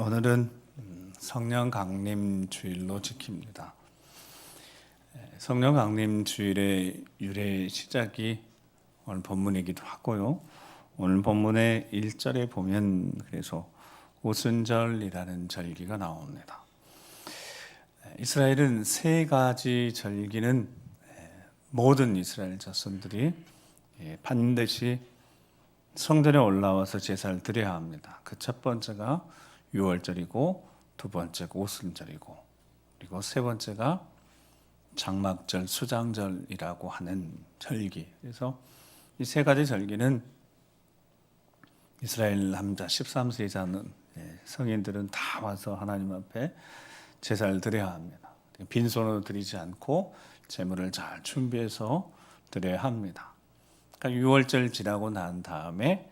오늘은 성령 강림 주일로 지킵니다. 성령 강림 주일의 유래 시작이 오늘 본문이기도 하고요. 오늘 본문의 1절에 보면 그래서 오순절이라는 절기가 나옵니다. 이스라엘은 세 가지 절기는 모든 이스라엘 자손들이 반드시 성전에 올라와서 제사를 드려야 합니다. 그 첫 번째가 유월절이고, 두 번째가 오순절이고, 그리고 세 번째가 장막절, 수장절이라고 하는 절기. 그래서 이 세 가지 절기는 이스라엘 남자 13세 이상은 성인들은 다 와서 하나님 앞에 제사를 드려야 합니다. 빈손으로 드리지 않고 제물을 잘 준비해서 드려야 합니다. 그러니까 유월절 지나고 난 다음에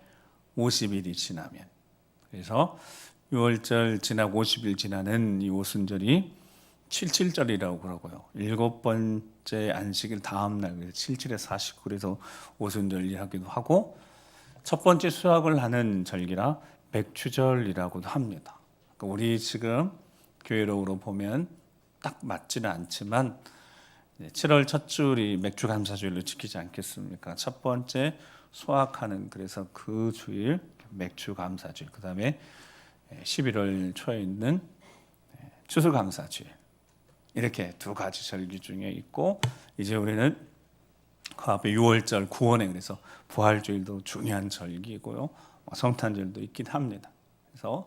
50일이 지나면, 그래서 유월절 지나고 50일 지나는 이 오순절이 77절이라고 그러고요. 7번째 안식일 다음 날 77에 49그래서 오순절이 하기도 하고, 첫 번째 수확을 하는 절기라 맥추절이라고도 합니다. 그러니까 우리 지금 교회록으로 보면 딱 맞지는 않지만 7월 첫 주일이 맥주감사주일로 지키지 않겠습니까? 첫 번째 수확하는, 그래서 그 주일 맥주감사주일, 그 다음에 11월 초에 있는 추수감사주일, 이렇게 두 가지 절기 중에 있고, 이제 우리는 그 앞에 6월절 구원회, 그래서 부활주일도 중요한 절기고요. 성탄절도 있긴 합니다. 그래서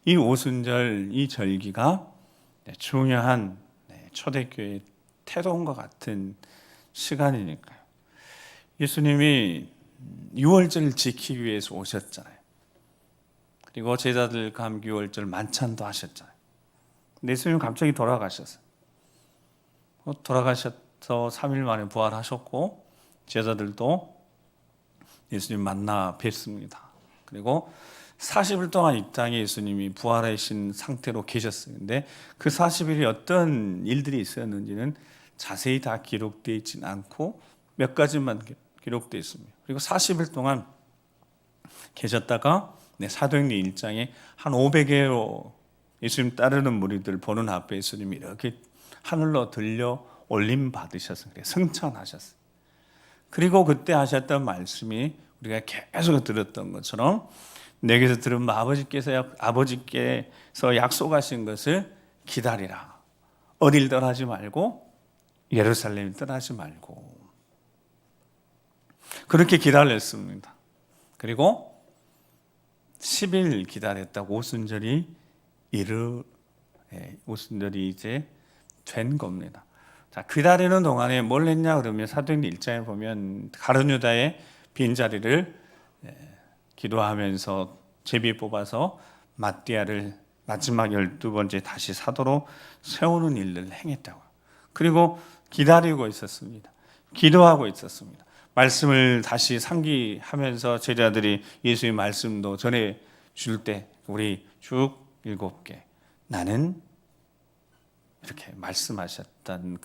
이 오순절, 이 절기가 중요한 초대교회의 태동과 같은 시간이니까요. 예수님이 6월절 지키기 위해서 오셨잖아요. 그리고 제자들과 함께 6월절 만찬도 하셨잖아요. 근데 예수님 갑자기 돌아가셨어요. 돌아가셔서 3일 만에 부활하셨고, 제자들도 예수님 만나 뵙습니다. 그리고 40일 동안 이 땅에 예수님이 부활하신 상태로 계셨어요. 근데 그 40일이 어떤 일들이 있었는지는 자세히 다 기록되어 있지는 않고 몇 가지만 기록되어 있습니다. 그리고 40일 동안 계셨다가 사도행전 1장에 한 500여로 예수님 따르는 무리들 보는 앞에 예수님이 이렇게 하늘로 들려 올림 받으셨어요. 승천하셨어요. 그리고 그때 하셨던 말씀이 우리가 계속 들었던 것처럼, 내게서 들은 아버지께서 약속하신 것을 기다리라. 어딜 떠나지 말고 예루살렘 떠나지 말고. 그렇게 기다렸습니다. 그리고 10일 기다렸다고 오순절이 이제 된 겁니다. 자, 기다리는 동안에 뭘 했냐 그러면 사도행전 1장에 보면 가룟 유다의 빈자리를 기도하면서 제비 뽑아서 마띠아를 마지막 12번째 다시 사도로 세우는 일을 행했다고요. 그리고 기다리고 있었습니다. 기도하고 있었습니다. 말씀을 다시 상기하면서 제자들이 예수의 말씀도 전해 줄 때 우리 쭉 7개 나는 이렇게 말씀하셨던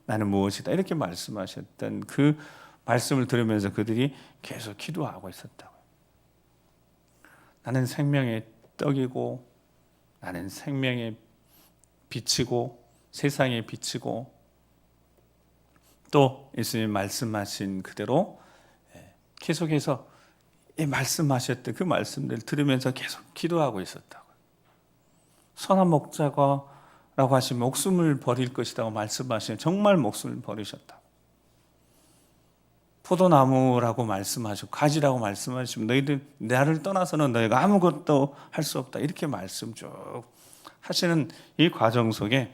나는 무엇이다 이렇게 말씀하셨던 그 말씀을 들으면서 그들이 계속 기도하고 있었다고요. 나는 생명의 떡이고, 나는 생명의 빛이고, 세상의 빛이고, 또 예수님 말씀하신 그대로 계속해서 말씀하셨던 그 말씀들을 들으면서 계속 기도하고 있었다고요. 선한 목자라고 하시면 목숨을 버릴 것이라고 말씀하시면 정말 목숨을 버리셨다. 포도나무라고 말씀하시고 가지라고 말씀하시면 너희들 나를 떠나서는 너희가 아무것도 할 수 없다 이렇게 말씀 쭉 하시는 이 과정 속에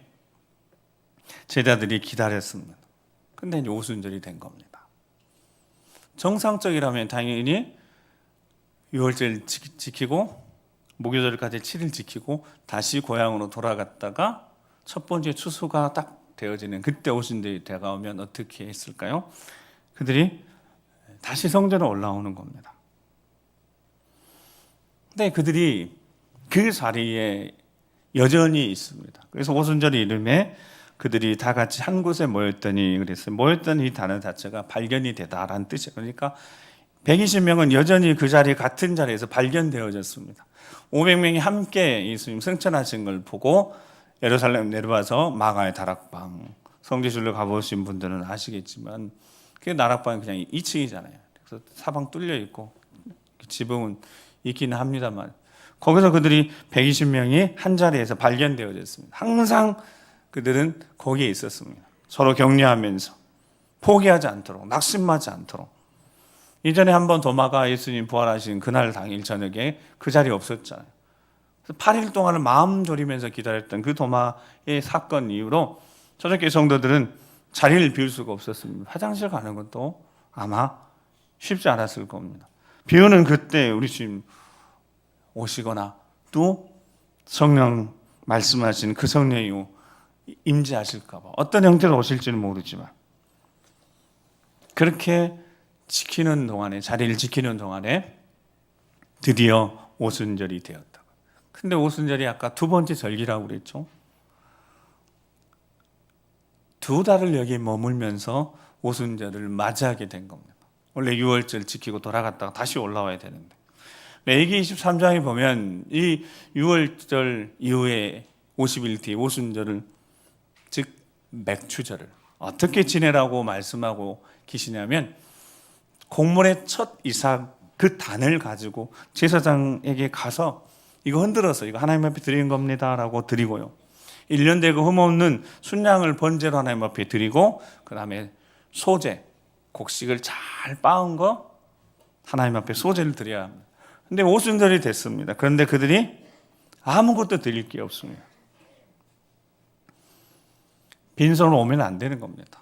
제자들이 기다렸습니다. 근데 이제 오순절이 된 겁니다. 정상적이라면 당연히 6월절 지키고 목요절까지 7일 지키고 다시 고향으로 돌아갔다가 첫 번째 추수가 딱 되어지는 그때 오순절이 다가오면 어떻게 했을까요? 그들이 다시 성전에 올라오는 겁니다. 근데 그들이 그 자리에 여전히 있습니다. 그래서 오순절 이름에 그들이 다 같이 한 곳에 모였더니, 그래서 모였던 이 단어 자체가 발견이 되다라는 뜻이에요. 그러니까 120명은 여전히 그 자리 같은 자리에서 발견되어졌습니다. 500명이 함께 예수님 승천하신 걸 보고 예루살렘 내려와서 마가의 다락방, 성지순례 가보신 분들은 아시겠지만 그 다락방이 그냥 2층이잖아요. 그래서 사방 뚫려 있고 지붕은 있기는 합니다만 거기서 그들이 120명이 한 자리에서 발견되어졌습니다. 항상 그들은 거기에 있었습니다. 서로 격려하면서 포기하지 않도록, 낙심하지 않도록. 이전에 한번 도마가 예수님 부활하신 그날 당일 저녁에 그 자리에 없었잖아요. 8일 동안을 마음 졸이면서 기다렸던 그 도마의 사건 이후로 초대교회 성도들은 자리를 비울 수가 없었습니다. 화장실 가는 것도 아마 쉽지 않았을 겁니다. 비 오는 그때 우리 주님 오시거나 또 성령 말씀하신 그 성령이 임재하실까 봐 어떤 형태로 오실지는 모르지만 그렇게 지키는 동안에, 자리를 지키는 동안에 드디어 오순절이 되었다. 근데 오순절이 아까 두 번째 절기라고 그랬죠. 2달을 여기 머물면서 오순절을 맞이하게 된 겁니다. 원래 6월절 지키고 돌아갔다가 다시 올라와야 되는데 레위기 23장에 보면 이 6월절 이후에 50일 뒤에 오순절을, 즉 맥추절을 어떻게 지내라고 말씀하고 계시냐면 곡물의 첫 이삭 그 단을 가지고 제사장에게 가서 이거 흔들어서 이거 하나님 앞에 드리는 겁니다 라고 드리고요, 1년 되고 흠없는 순양을 번제로 하나님 앞에 드리고 그 다음에 소제, 곡식을 잘 빻은 거 하나님 앞에 소제를 드려야 합니다. 근데 오순절이 됐습니다. 그런데 그들이 아무것도 드릴 게 없습니다. 빈손으로 오면 안 되는 겁니다.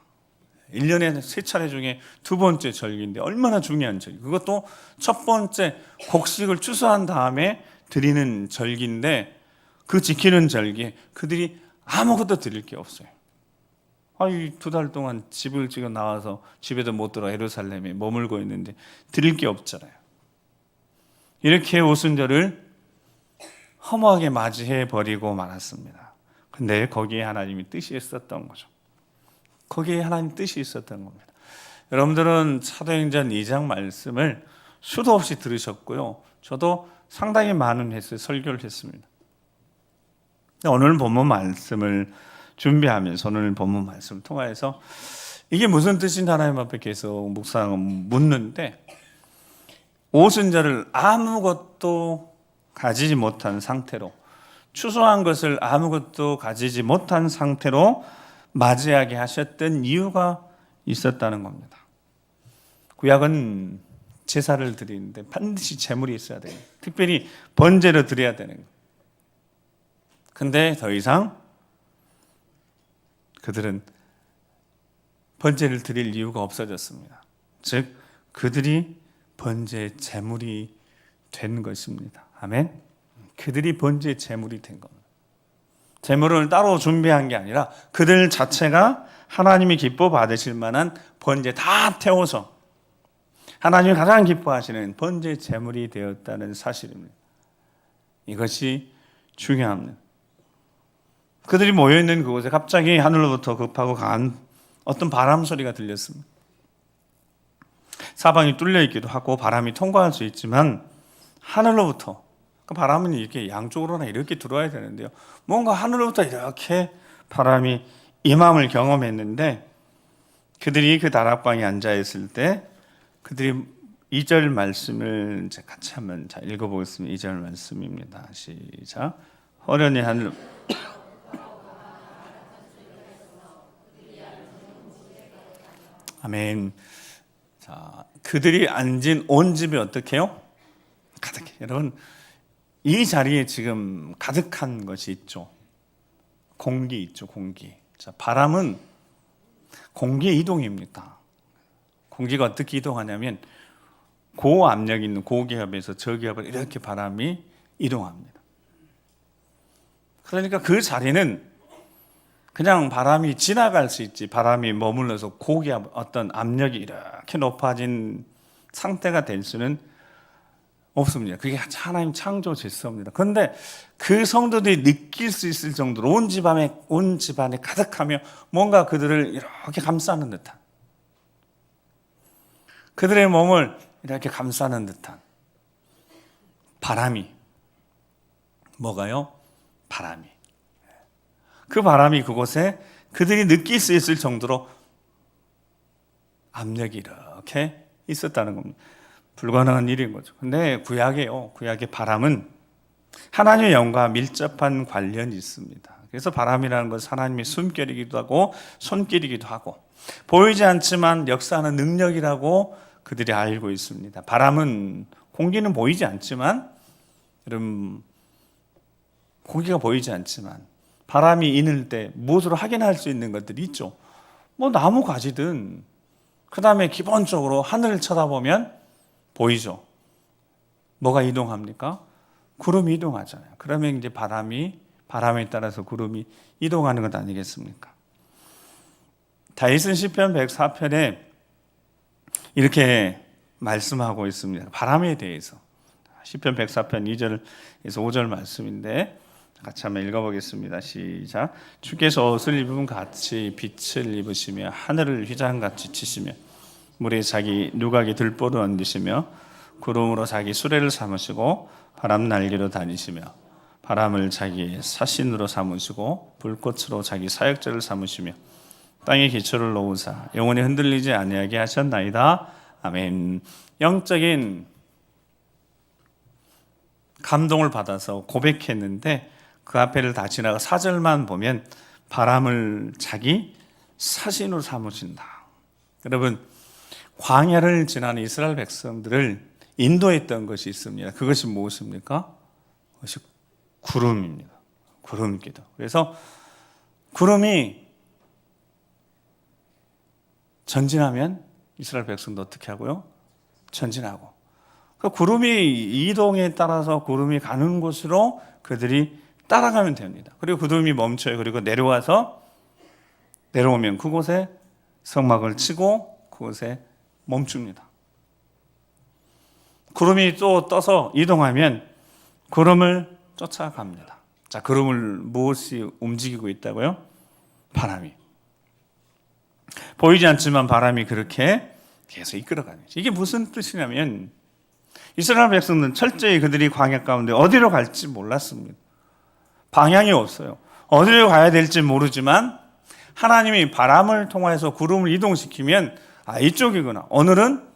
1년에 3차례 중에 2번째 절기인데 얼마나 중요한 절기. 그것도 첫 번째 곡식을 추수한 다음에 드리는 절기인데 그 지키는 절기에 그들이 아무것도 드릴 게 없어요. 이 2달 동안 집을 지금 나와서 집에도 못 들어 예루살렘에 머물고 있는데 드릴 게 없잖아요. 이렇게 오순절을 허무하게 맞이해 버리고 말았습니다. 근데 거기에 하나님이 뜻이 있었던 거죠. 거기에 하나님 뜻이 있었던 겁니다. 여러분들은 사도행전 2장 말씀을 수도 없이 들으셨고요. 저도 상당히 많은 횟수 설교를 했습니다. 오늘 본문 말씀을 준비하면서 오늘 본문 말씀을 통해서 이게 무슨 뜻인지 하나님 앞에 계속 묵상은 묻는데, 오순절을 아무것도 가지지 못한 상태로, 추수한 것을 아무것도 가지지 못한 상태로 맞이하게 하셨던 이유가 있었다는 겁니다. 구약은 제사를 드리는데 반드시 제물이 있어야 돼요. 특별히 번제로 드려야 되는 거예요. 근데 더 이상 그들은 번제를 드릴 이유가 없어졌습니다. 즉 그들이 번제의 제물이 된 것입니다. 아멘. 그들이 번제의 제물이 된 겁니다. 제물을 따로 준비한 게 아니라 그들 자체가 하나님이 기뻐 받으실 만한 번제 다 태워서 하나님이 가장 기뻐하시는 번제 제물이 되었다는 사실입니다. 이것이 중요합니다. 그들이 모여있는 그곳에 갑자기 하늘로부터 급하고 강한 어떤 바람 소리가 들렸습니다. 사방이 뚫려 있기도 하고 바람이 통과할 수 있지만 하늘로부터, 그 바람은 이렇게 양쪽으로나 이렇게 들어와야 되는데요, 뭔가 하늘로부터 이렇게 바람이 임함을 경험했는데, 그들이 그 다락방에 앉아있을 때 그들이 2절 말씀을 같이 한번 읽어보겠습니다. 2절 말씀입니다. 시작. 호련히 하늘 아멘. 자, 그들이 앉은 온 집이 어떻게 해요? 가득해. 여러분, 이 자리에 지금 가득한 것이 있죠. 공기 있죠, 공기. 자, 바람은 공기의 이동입니다. 공기가 어떻게 이동하냐면 고압력 있는 고기압에서 저기압을 이렇게 바람이 이동합니다. 그러니까 그 자리는 그냥 바람이 지나갈 수 있지, 바람이 머물러서 고기압, 어떤 압력이 이렇게 높아진 상태가 될 수는 없습니다. 그게 하나님 창조 질서입니다. 그런데 그 성도들이 느낄 수 있을 정도로 온 집안에 가득하며 뭔가 그들을 이렇게 감싸는 듯한, 그들의 몸을 이렇게 감싸는 듯한 바람이, 뭐가요? 바람이. 그 바람이 그곳에 그들이 느낄 수 있을 정도로 압력이 이렇게 있었다는 겁니다. 불가능한 일인 거죠. 근데 구약의 바람은 하나님의 영과 밀접한 관련이 있습니다. 그래서 바람이라는 것은 하나님의 숨결이기도 하고 손길이기도 하고 보이지 않지만 역사하는 능력이라고 그들이 알고 있습니다. 바람은, 공기는 보이지 않지만, 여러분, 공기가 보이지 않지만 바람이 이늘 때 무엇으로 확인할 수 있는 것들이 있죠. 뭐 나무 가지든, 그 다음에 기본적으로 하늘을 쳐다보면 보이죠. 뭐가 이동합니까? 구름이 이동하잖아요. 그러면 이제 바람에 따라서 구름이 이동하는 것 아니겠습니까? 다윗은 시편 104편에 이렇게 말씀하고 있습니다. 바람에 대해서. 시편 104편 2절에서 5절 말씀인데 같이 한번 읽어보겠습니다. 시작. 주께서 옷을 입으면 같이 빛을 입으시며 하늘을 휘장같이 치시며 물에 자기 누각에 들보를 얹으시며 구름으로 자기 수레를 삼으시고 바람 날개로 다니시며 바람을 자기 사신으로 삼으시고 불꽃으로 자기 사역자를 삼으시며 땅에 기초를 놓으사 영원히 흔들리지 아니하게 하셨나이다. 아멘. 영적인 감동을 받아서 고백했는데 그 앞에를 다 지나가 4절만 보면 바람을 자기 사신으로 삼으신다. 여러분, 광야를 지나는 이스라엘 백성들을 인도했던 것이 있습니다. 그것이 무엇입니까? 그것이 구름입니다. 구름기도. 그래서 구름이 전진하면 이스라엘 백성도 어떻게 하고요? 전진하고. 그 구름이 이동에 따라서 구름이 가는 곳으로 그들이 따라가면 됩니다. 그리고 구름이 멈춰요. 그리고 내려오면 그곳에 성막을 치고 그곳에 멈춥니다. 구름이 또 떠서 이동하면 구름을 쫓아갑니다. 자, 구름을 무엇이 움직이고 있다고요? 바람이. 보이지 않지만 바람이 그렇게 계속 이끌어가는 거죠. 이게 무슨 뜻이냐면 이스라엘 백성들은 철저히 그들이 광야 가운데 어디로 갈지 몰랐습니다. 방향이 없어요. 어디로 가야 될지 모르지만 하나님이 바람을 통해서 구름을 이동시키면 이쪽이구나. 오늘은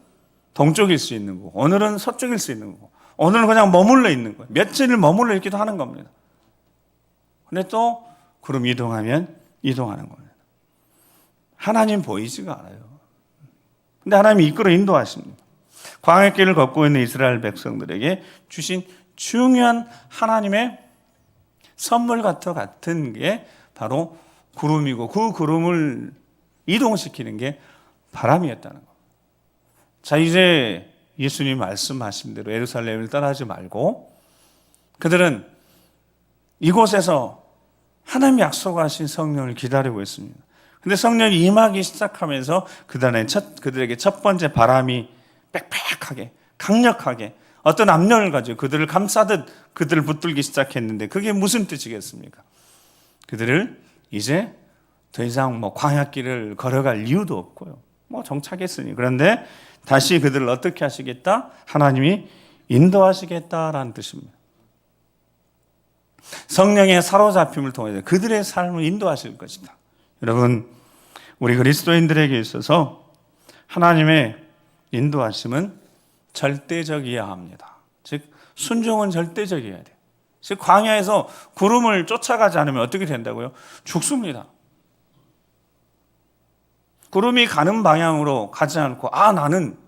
동쪽일 수 있는 거고 오늘은 서쪽일 수 있는 거고 오늘은 그냥 머물러 있는 거예요. 며칠을 머물러 있기도 하는 겁니다. 근데 또 구름 이동하면 이동하는 겁니다. 하나님 보이지가 않아요. 근데 하나님이 이끌어 인도하십니다. 광야길을 걷고 있는 이스라엘 백성들에게 주신 중요한 하나님의 선물 같은 게 바로 구름이고 그 구름을 이동시키는 게 바람이었다는 겁니다. 자, 이제 예수님 말씀하신 대로 예루살렘을 떠나지 말고 그들은 이곳에서 하나님이 약속하신 성령을 기다리고 있습니다. 근데 성령이 임하기 시작하면서 그들에게 첫 번째 바람이 빽빽하게 강력하게 어떤 압력을 가지고 그들을 감싸듯 그들을 붙들기 시작했는데 그게 무슨 뜻이겠습니까? 그들을 이제 더 이상 광야길을 걸어갈 이유도 없고요. 정착했으니. 그런데 다시 그들을 어떻게 하시겠다? 하나님이 인도하시겠다라는 뜻입니다. 성령의 사로잡힘을 통해서 그들의 삶을 인도하실 것이다. 여러분, 우리 그리스도인들에게 있어서 하나님의 인도하심은 절대적이어야 합니다. 즉 순종은 절대적이어야 돼요. 즉 광야에서 구름을 쫓아가지 않으면 어떻게 된다고요? 죽습니다. 구름이 가는 방향으로 가지 않고 나는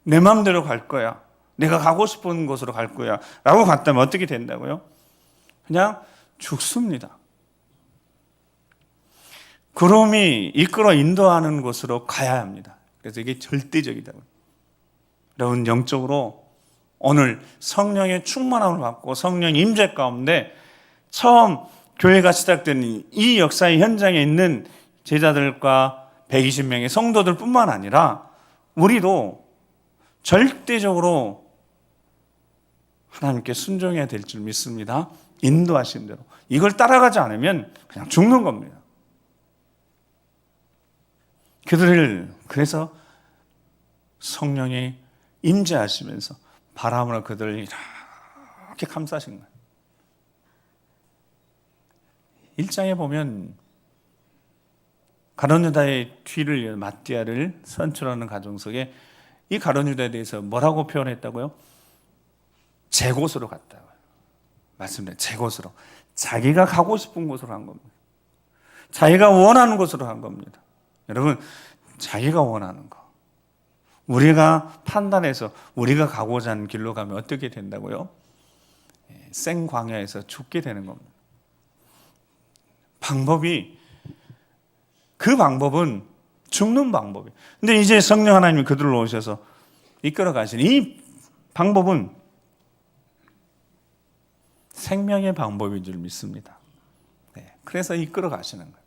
내 마음대로 갈 거야. 내가 가고 싶은 곳으로 갈 거야. 라고 갔다면 어떻게 된다고요? 그냥 죽습니다. 구름이 이끌어 인도하는 곳으로 가야 합니다. 그래서 이게 절대적이다고요. 여러분, 영적으로 오늘 성령의 충만함을 받고 성령 임재 가운데 처음 교회가 시작된 이 역사의 현장에 있는 제자들과 120명의 성도들 뿐만 아니라 우리도 절대적으로 하나님께 순종해야 될 줄 믿습니다. 인도하신 대로. 이걸 따라가지 않으면 그냥 죽는 겁니다. 그들을 그래서 성령이 임재하시면서 바람으로 그들을 이렇게 감싸신 거예요. 1장에 보면 가룟 유다의 뒤를 이어 마띠아를 선출하는 가정 속에 이 가룟 유다에 대해서 뭐라고 표현했다고요? 제 곳으로 갔다고요. 말씀드려요. 제 곳으로. 자기가 가고 싶은 곳으로 한 겁니다. 자기가 원하는 곳으로 한 겁니다. 여러분, 자기가 원하는 거, 우리가 판단해서 우리가 가고자 하는 길로 가면 어떻게 된다고요? 생광야에서 죽게 되는 겁니다. 그 방법은 죽는 방법이에요. 근데 이제 성령 하나님이 그들로 오셔서 이끌어 가시는 이 방법은 생명의 방법인 줄 믿습니다. 그래서 이끌어 가시는 거예요.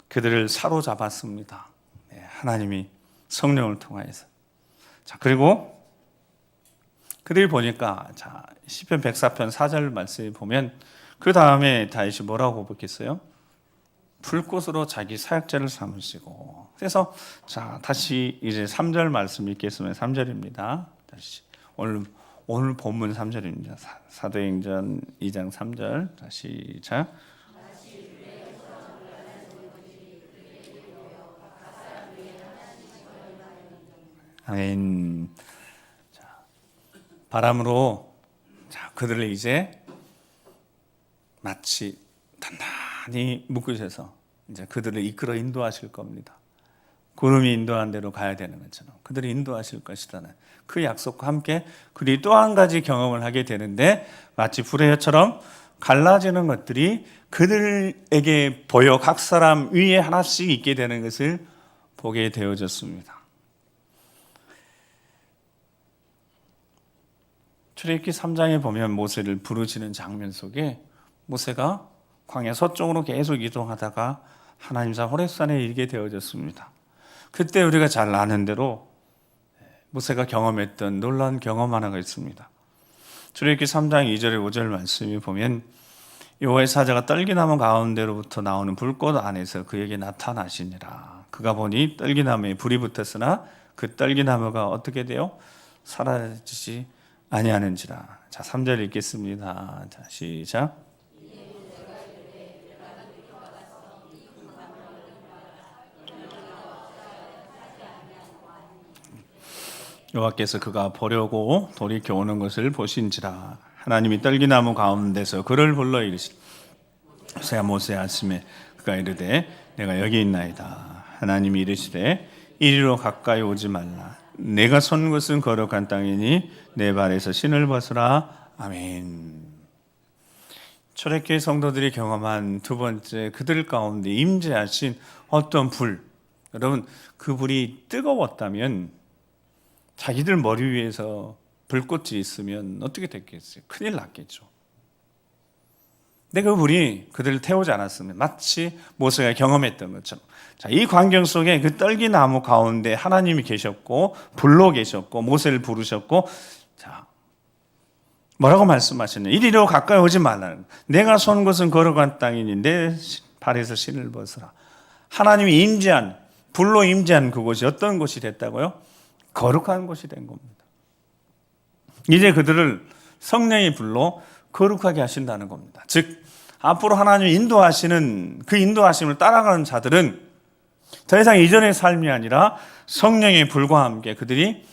그들을 사로잡았습니다. 하나님이 성령을 통하여서. 자, 그리고 그들이 보니까, 자, 시편 104편 4절 말씀에 보면 그 다음에 다윗이 뭐라고 붙겠어요? 불꽃으로 자기 사역자를 삼으시고. 그래서 자, 다시 이제 3절 말씀 읽겠습니다. 3절입니다. 다시 오늘 본문 3절입니다. 사도행전 2장 3절. 다시 시작. 아멘. 자, 바람으로 그들을 이제 마치 단단히 묶으셔서 이제 그들을 이끌어 인도하실 겁니다. 구름이 인도한 대로 가야 되는 것처럼 그들이 인도하실 것이라는 그 약속과 함께 그들이 또 한 가지 경험을 하게 되는데, 마치 불의 혀처럼 갈라지는 것들이 그들에게 보여 각 사람 위에 하나씩 있게 되는 것을 보게 되어졌습니다. 출애굽기 3장에 보면 모세를 부르시는 장면 속에 모세가 광야 서쪽으로 계속 이동하다가 하나님사 호렙산에 이르게 되어졌습니다. 그때 우리가 잘 아는 대로 모세가 경험했던 놀라운 경험 하나가 있습니다. 출애굽기 3장 2절에 5절 말씀에 보면 여호와의 사자가 떨기나무 가운데로부터 나오는 불꽃 안에서 그에게 나타나시니라. 그가 보니 떨기나무에 불이 붙었으나 그 떨기나무가 어떻게 돼요? 사라지지 아니하는지라. 자, 3절 읽겠습니다. 자, 시작. 여호와께서 그가 보려고 돌이켜 오는 것을 보신지라. 하나님이 떨기나무 가운데서 그를 불러 이르시되 모세야 모세야 하시매 그가 이르되 내가 여기 있나이다. 하나님이 이르시되 이리로 가까이 오지 말라. 내가 선 곳은 거룩한 땅이니 내 발에서 신을 벗으라. 아멘. 출애굽기 성도들이 경험한 두 번째, 그들 가운데 임재하신 어떤 불. 여러분, 그 불이 뜨거웠다면 자기들 머리 위에서 불꽃이 있으면 어떻게 됐겠어요? 큰일 났겠죠. 근데 그 불이 그들을 태우지 않았으면 마치 모세가 경험했던 것처럼, 자, 이 광경 속에 그 떨기나무 가운데 하나님이 계셨고 불로 계셨고 모세를 부르셨고, 자, 뭐라고 말씀하셨냐? 이리로 가까이 오지 말라. 내가 선 곳은 거룩한 땅이니 내 발에서 신을 벗으라. 하나님이 임재한, 불로 임재한 그곳이 어떤 곳이 됐다고요? 거룩한 곳이 된 겁니다. 이제 그들을 성령의 불로 거룩하게 하신다는 겁니다. 즉, 앞으로 하나님이 인도하시는 그 인도하심을 따라가는 자들은 더 이상 이전의 삶이 아니라 성령의 불과 함께 그들이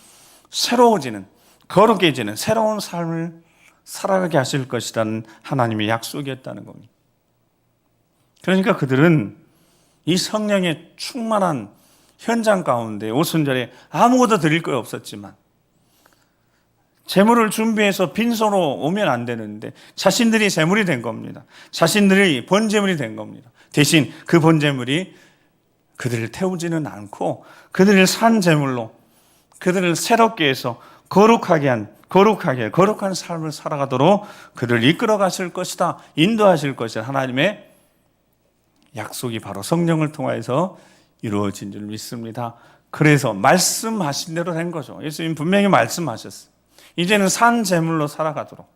새로워지는, 거룩해지는 새로운 삶을 살아가게 하실 것이라는 하나님의 약속이었다는 겁니다. 그러니까 그들은 이 성령의 충만한 현장 가운데 오순절에 아무것도 드릴 거 없었지만 재물을 준비해서 빈손으로 오면 안 되는데 자신들이 재물이 된 겁니다. 자신들이 번제물이 된 겁니다. 대신 그 번제물이 그들을 태우지는 않고 그들을 산 제물로 그들을 새롭게 해서 거룩한 삶을 살아가도록 그들을 이끌어 가실 것이다, 인도하실 것이다. 하나님의 약속이 바로 성령을 통하여서 이루어진 줄 믿습니다. 그래서 말씀하신 대로 된 거죠. 예수님 분명히 말씀하셨어요. 이제는 산 제물로 살아가도록.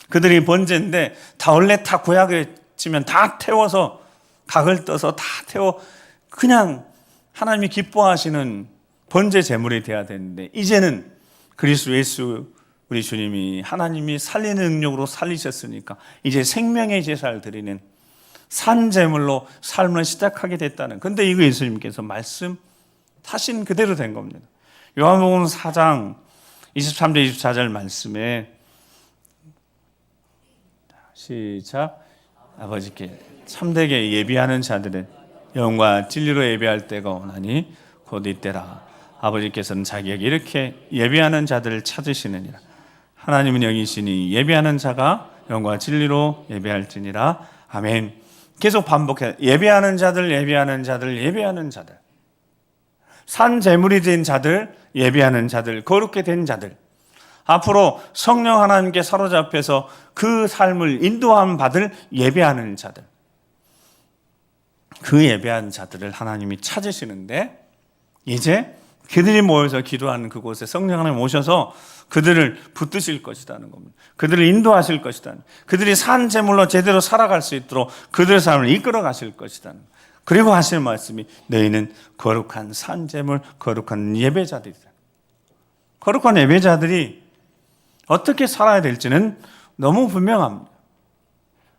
그들이 번제인데 다 원래 다 구약에 치면 다 태워서 각을 떠서 다 태워 그냥 하나님이 기뻐하시는 번제 제물이 돼야 되는데, 이제는 그리스도 예수 우리 주님이 하나님이 살리는 능력으로 살리셨으니까 이제 생명의 제사를 드리는 산 제물로 삶을 시작하게 됐다는, 근데 이거 예수님께서 말씀하신 그대로 된 겁니다. 요한복음 4장 23절 24절 말씀에 시작. 아버지께 참되게 예비하는 자들은 영과 진리로 예비할 때가 오나니 곧 이때라. 아버지께서는 자기에게 이렇게 예비하는 자들을 찾으시느니라. 하나님은 영이시니 예비하는 자가 영과 진리로 예비할지니라. 아멘. 계속 반복해. 예비하는 자들, 예비하는 자들, 예비하는 자들. 산 제물이 된 자들, 예비하는 자들, 거룩게 된 자들. 앞으로 성령 하나님께 사로잡혀서 그 삶을 인도함 받을 예배하는 자들, 그 예배하는 자들을 하나님이 찾으시는데, 이제 그들이 모여서 기도하는 그곳에 성령 하나님 오셔서 그들을 붙드실 것이라는 겁니다. 그들을 인도하실 것이라는, 그들이 산 제물로 제대로 살아갈 수 있도록 그들의 삶을 이끌어 가실 것이라는, 그리고 하실 말씀이 너희는 거룩한 산 제물, 거룩한 예배자들이다. 거룩한 예배자들이 어떻게 살아야 될지는 너무 분명합니다.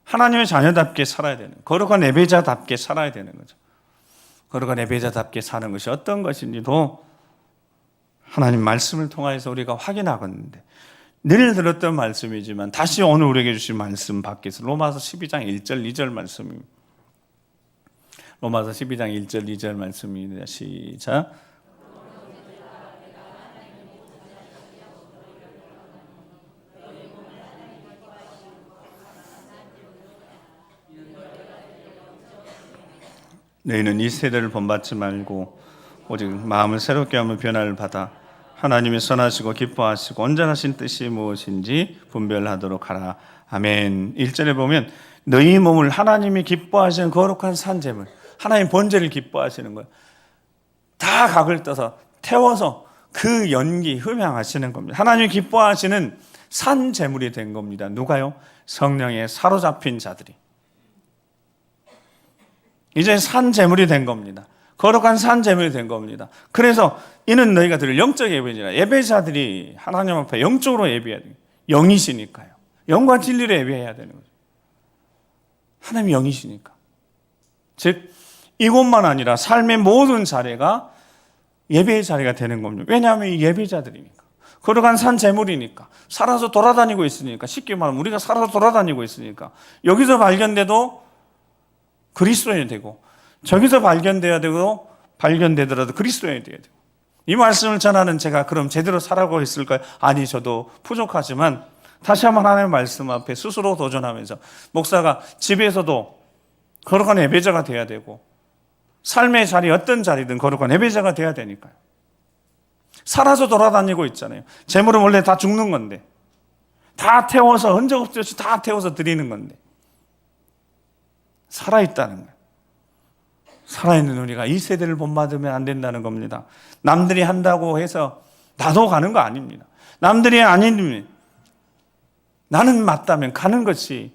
하나님의 자녀답게 살아야 되는, 거룩한 예배자답게 살아야 되는 거죠. 거룩한 예배자답게 사는 것이 어떤 것인지도 하나님 말씀을 통해서 우리가 확인하겠는데, 늘 들었던 말씀이지만 다시 오늘 우리에게 주신 말씀 밖에서 로마서 12장 1절 2절 말씀입니다. 로마서 12장 1절 2절 말씀입니다. 시작. 너희는 이 세대를 본받지 말고 오직 마음을 새롭게 하며 변화를 받아 하나님의 선하시고 기뻐하시고 온전하신 뜻이 무엇인지 분별하도록 하라. 아멘. 1절에 보면 너희 몸을 하나님이 기뻐하시는 거룩한 산제물, 하나님 번제를 기뻐하시는 거예요. 다 각을 떠서 태워서 그 연기 흠양하시는 겁니다. 하나님이 기뻐하시는 산제물이 된 겁니다. 누가요? 성령에 사로잡힌 자들이. 이제 산제물이 된 겁니다. 거룩한 산제물이 된 겁니다. 그래서 이는 너희가 들을 영적 예배니라. 예배자들이 하나님 앞에 영적으로 예배해야 돼요. 영이시니까요. 영과 진리로 예배해야 되는 거죠. 하나님이 영이시니까. 즉 이곳만 아니라 삶의 모든 자리가 예배의 자리가 되는 겁니다. 왜냐하면 이 예배자들이니까. 거룩한 산제물이니까. 살아서 돌아다니고 있으니까. 쉽게 말하면 우리가 살아서 돌아다니고 있으니까. 여기서 발견돼도 그리스도인이 되고, 저기서 발견돼야 되고, 발견되더라도 그리스도인이 되어야 되고. 이 말씀을 전하는 제가 그럼 제대로 살아가고 있을까요? 아니, 저도 부족하지만 다시 한번 하나님의 말씀 앞에 스스로 도전하면서, 목사가 집에서도 거룩한 예배자가 되어야 되고, 삶의 자리 어떤 자리든 거룩한 예배자가 되어야 되니까요. 살아서 돌아다니고 있잖아요. 재물은 원래 다 죽는 건데, 다 태워서 흔적 없이 다 태워서 드리는 건데, 살아있다는 거예요. 살아있는 우리가 이 세대를 본받으면 안 된다는 겁니다. 남들이 한다고 해서 나도 가는 거 아닙니다. 남들이 아니면 나는 맞다면 가는 것이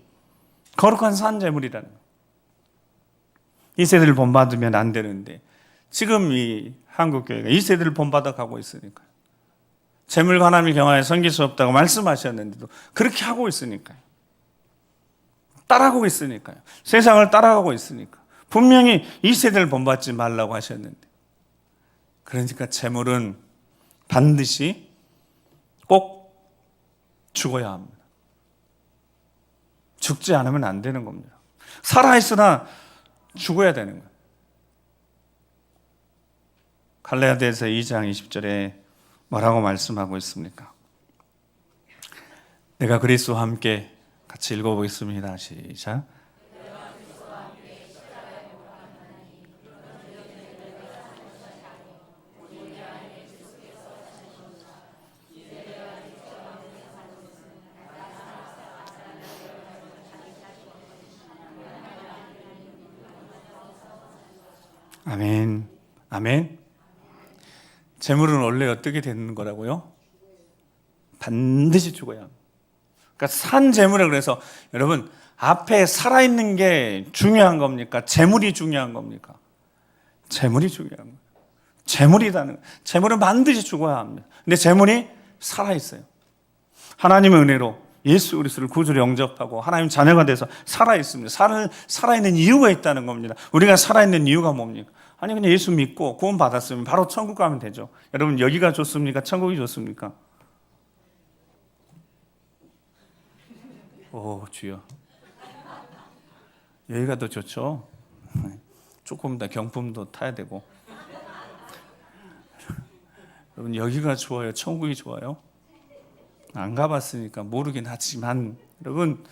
거룩한 산제물이라는 거예요. 이 세대를 본받으면 안 되는데 지금 이 한국교회가 이 세대를 본받아 가고 있으니까요. 재물과 하나님을 경하여 섬길 수 없다고 말씀하셨는데도 그렇게 하고 있으니까요. 따라가고 있으니까요. 세상을 따라가고 있으니까. 분명히 이 세대를 본받지 말라고 하셨는데, 그러니까 재물은 반드시 꼭 죽어야 합니다. 죽지 않으면 안 되는 겁니다. 살아있으나 죽어야 되는 거예요. 갈라디아서 2장 20절에 뭐라고 말씀하고 있습니까? 내가 그리스도와 함께 같이 읽어보겠습니다. 시작. 아멘. 아멘. 재물은 원래 어떻게 되는 거라고요? 반드시 죽어야 합니다. 그러니까 산 재물을, 그래서 여러분 앞에 살아있는 게 중요한 겁니까? 재물이 중요한 겁니까? 재물이 중요한 거예요. 재물이라는 거예요. 재물은 반드시 죽어야 합니다. 근데 재물이 살아있어요. 하나님의 은혜로 예수 그리스도를 구주로 영접하고 하나님 자녀가 돼서 살아있습니다. 살아있는 이유가 있다는 겁니다. 우리가 살아있는 이유가 뭡니까? 아니 그냥 예수 믿고 구원 받았으면 바로 천국 가면 되죠. 여러분 여기가 좋습니까? 천국이 좋습니까? 오 주여, 여기가 더 좋죠. 조금 더 경품도 타야 되고. 여러분 여기가 좋아요? 천국이 좋아요? 안 가봤으니까 모르긴 하지만 여러분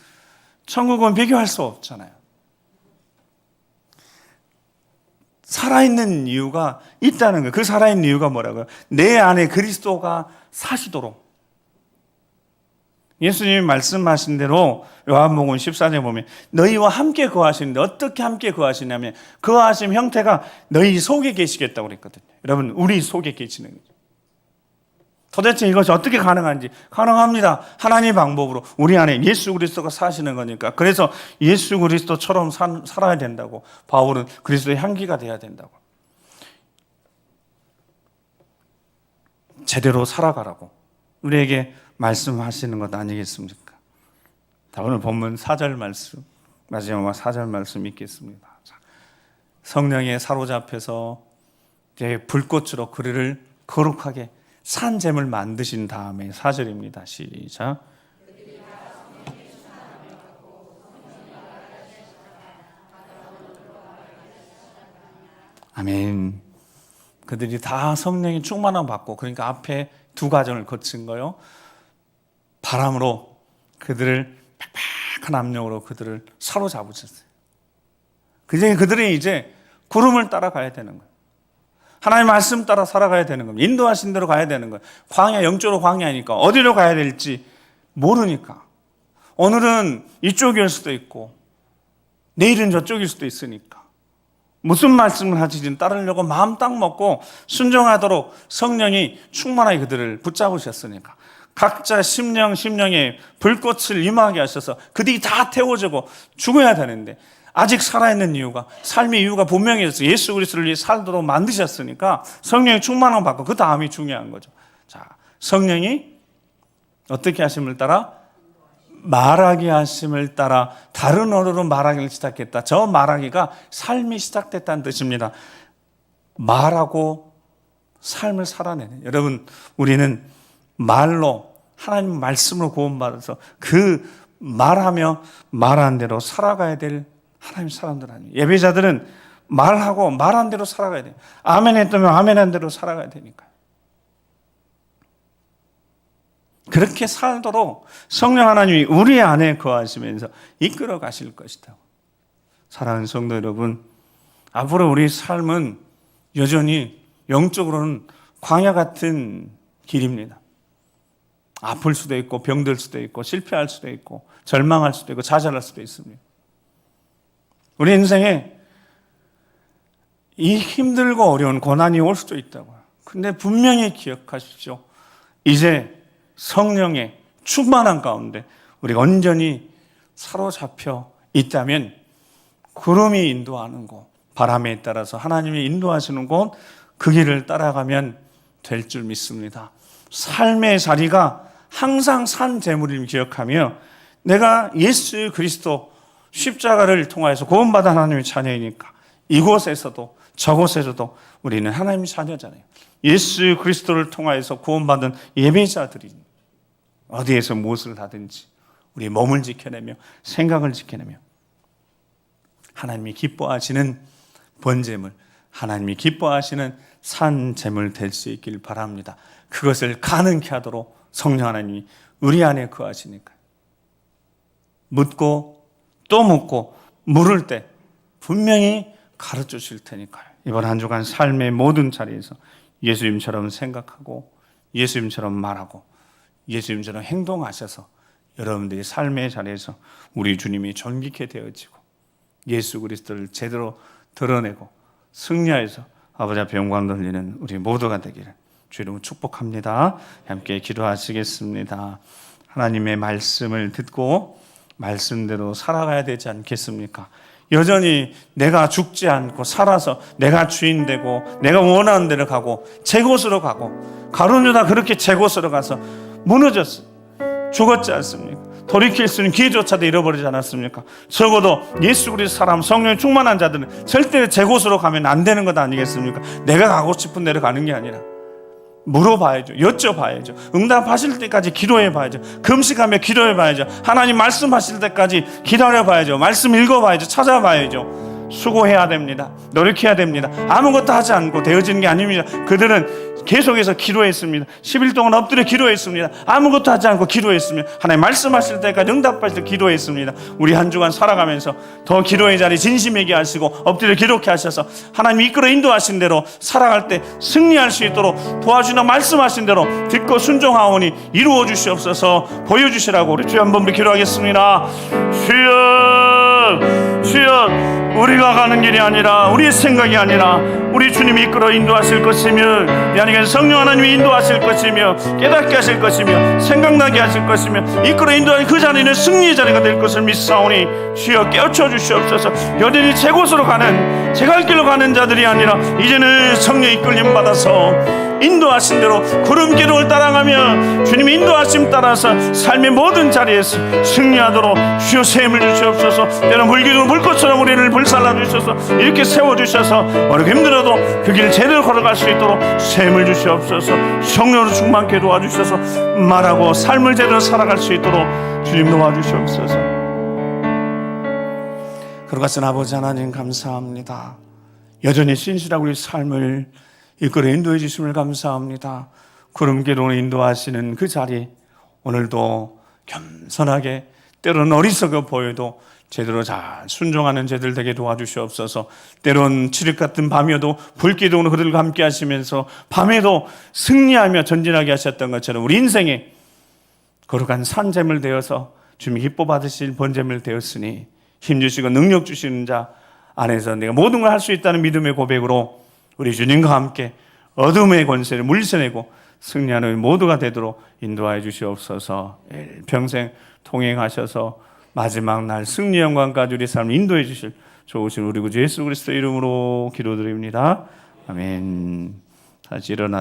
천국은 비교할 수 없잖아요. 살아있는 이유가 있다는 거예요. 그 살아있는 이유가 뭐라고요? 내 안에 그리스도가 사시도록. 예수님이 말씀하신 대로 요한복음 14장에 보면 너희와 함께 거하시는데 어떻게 함께 거하시냐면 거하심 형태가 너희 속에 계시겠다고 그랬거든요. 여러분 우리 속에 계시는 거죠. 도대체 이것이 어떻게 가능한지? 가능합니다. 하나님의 방법으로 우리 안에 예수 그리스도가 사시는 거니까. 그래서 예수 그리스도처럼 살아야 된다고 바울은 그리스도의 향기가 돼야 된다고, 제대로 살아가라고 우리에게 말씀하시는 것 아니겠습니까? 자, 오늘 본문 4절 말씀, 마지막 4절 말씀 읽겠습니다. 자, 성령에 사로잡혀서 불꽃으로 그를 거룩하게 산 잼을 만드신 다음에 4절입니다. 시작. 아멘. 그들이 다 성령의 충만함을 받고, 그러니까 앞에 두 과정을 거친 거요. 바람으로 그들을 팍팍한 압력으로 그들을 사로잡으셨어요. 그들이 이제 구름을 따라가야 되는 거예요. 하나님의 말씀 따라 살아가야 되는 겁니다. 인도하신 대로 가야 되는 거예요. 광야, 영적으로 광야니까 어디로 가야 될지 모르니까. 오늘은 이쪽일 수도 있고 내일은 저쪽일 수도 있으니까 무슨 말씀을 하시든 따르려고 마음 딱 먹고 순종하도록 성령이 충만하게 그들을 붙잡으셨으니까 각자 심령에 불꽃을 임하게 하셔서 그들이 다 태워지고 죽어야 되는데 아직 살아있는 이유가, 삶의 이유가 분명히 있어서 예수 그리스도를 위해 살도록 만드셨으니까 성령의 충만함을 받고 그 다음이 중요한 거죠. 자, 성령이 어떻게 하심을 따라? 말하게 하심을 따라 다른 언어로 말하기를 시작했다. 저 말하기가 삶이 시작됐다는 뜻입니다. 말하고 삶을 살아내는. 여러분 우리는 말로 하나님 말씀으로 구원받아서 그 말하며 말한 대로 살아가야 될 하나님 사람들 아니에요. 예배자들은 말하고 말한 대로 살아가야 돼요. 아멘 했다면 아멘한 대로 살아가야 되니까요. 그렇게 살도록 성령 하나님이 우리 안에 거하시면서 이끌어 가실 것이다. 사랑하는 성도 여러분, 앞으로 우리 삶은 여전히 영적으로는 광야 같은 길입니다. 아플 수도 있고 병들 수도 있고 실패할 수도 있고 절망할 수도 있고 좌절할 수도 있습니다. 우리 인생에 이 힘들고 어려운 고난이 올 수도 있다고요. 근데 분명히 기억하십시오. 이제 성령의 충만한 가운데 우리가 온전히 사로잡혀 있다면 구름이 인도하는 곳, 바람에 따라서 하나님이 인도하시는 곳, 그 길을 따라가면 될 줄 믿습니다. 삶의 자리가 항상 산 재물임을 기억하며 내가 예수 그리스도 십자가를 통하여서 구원받은 하나님의 자녀이니까 이곳에서도 저곳에서도 우리는 하나님의 자녀잖아요. 예수 그리스도를 통하여서 구원받은 예배자들이 어디에서 무엇을 하든지 우리 몸을 지켜내며 생각을 지켜내며 하나님이 기뻐하시는 번제물, 하나님이 기뻐하시는 산 제물 될 수 있길 바랍니다. 그것을 가능케 하도록 성령 하나님이 우리 안에 거하시니까 묻고 또 묻고 물을 때 분명히 가르쳐 주실 테니까요. 이번 한 주간 삶의 모든 자리에서 예수님처럼 생각하고 예수님처럼 말하고 예수님처럼 행동하셔서 여러분들이 삶의 자리에서 우리 주님이 존귀케 되어지고 예수 그리스도를 제대로 드러내고 승리하여서 아버지 앞에 영광 돌리는 우리 모두가 되기를 주 이름으로 축복합니다. 함께 기도하시겠습니다. 하나님의 말씀을 듣고 말씀대로 살아가야 되지 않겠습니까? 여전히 내가 죽지 않고 살아서 내가 주인 되고 내가 원하는 데로 가고 제 곳으로 가고, 가룟 유다 그렇게 제 곳으로 가서 무너졌어요. 죽었지 않습니까? 돌이킬 수 있는 기회조차도 잃어버리지 않았습니까? 적어도 예수 그리스도 사람, 성령 충만한 자들은 절대 제 곳으로 가면 안 되는 것 아니겠습니까? 내가 가고 싶은 데로 가는 게 아니라 물어봐야죠. 여쭤봐야죠. 응답하실 때까지 기도해봐야죠. 금식하며 기도해봐야죠. 하나님 말씀하실 때까지 기다려봐야죠. 말씀 읽어봐야죠. 찾아봐야죠. 수고해야 됩니다. 노력해야 됩니다. 아무것도 하지 않고 되어지는 게 아닙니다. 그들은 계속해서 기도했습니다. 10일 동안 엎드려 기도했습니다. 아무것도 하지 않고 기도했습니다. 하나님 말씀하실 때까지 응답하실 때 기도했습니다. 우리 한 주간 살아가면서 더 기도의 자리 진심에게 하시고 엎드려 기도케 하셔서 하나님 이끌어 인도하신 대로 살아갈 때 승리할 수 있도록 도와주나 말씀하신 대로 듣고 순종하오니 이루어 주시옵소서. 보여주시라고 우리 주여 한번 기도하겠습니다. 주여, 주여, 우리가 가는 길이 아니라 우리의 생각이 아니라 우리 주님이 이끌어 인도하실 것이며, 이 안에 성령 하나님이 인도하실 것이며 깨닫게 하실 것이며 생각나게 하실 것이며 이끌어 인도하는 그 자리는 승리의 자리가 될 것을 믿사오니 주여 깨우쳐 주시옵소서. 여전히 제 곳으로 가는, 제 갈 길로 가는 자들이 아니라 이제는 성령 이끌림 받아서 인도하신 대로 구름기둥을 따라가며 주님의 인도하심 따라서 삶의 모든 자리에서 승리하도록 주여 세움을 주시옵소서. 때로 물기둥 물꽃처럼 우리를 불살라 주셔서 이렇게 세워주셔서 어렵게 힘들어도 그 길을 제대로 걸어갈 수 있도록 세움을 주시옵소서. 성령으로 충만케 도와주셔서 말하고 삶을 제대로 살아갈 수 있도록 주님 도와주시옵소서. 그러가신 아버지 하나님 감사합니다. 여전히 신실하고 우리 삶을 이끌어 인도해 주심을 감사합니다. 구름기둥을 인도하시는 그 자리, 오늘도 겸손하게 때로는 어리석어 보여도 제대로 잘 순종하는 제들 되게 도와주시옵소서. 때론 칠흑 같은 밤이어도 불기둥으로 그들과 함께 하시면서 밤에도 승리하며 전진하게 하셨던 것처럼 우리 인생에 거룩한 산재물 되어서 주님이 기뻐 받으실 번제물 되었으니 힘주시고 능력 주시는 자 안에서 내가 모든 걸 할 수 있다는 믿음의 고백으로 우리 주님과 함께 어둠의 권세를 물리쳐내고 승리하는 모두가 되도록 인도하여 주시옵소서. 평생 통행하셔서 마지막 날 승리 영광까지 우리 삶을 인도해 주실 좋으신 우리 구주 예수 그리스도 이름으로 기도드립니다. 아멘. 다시 일어나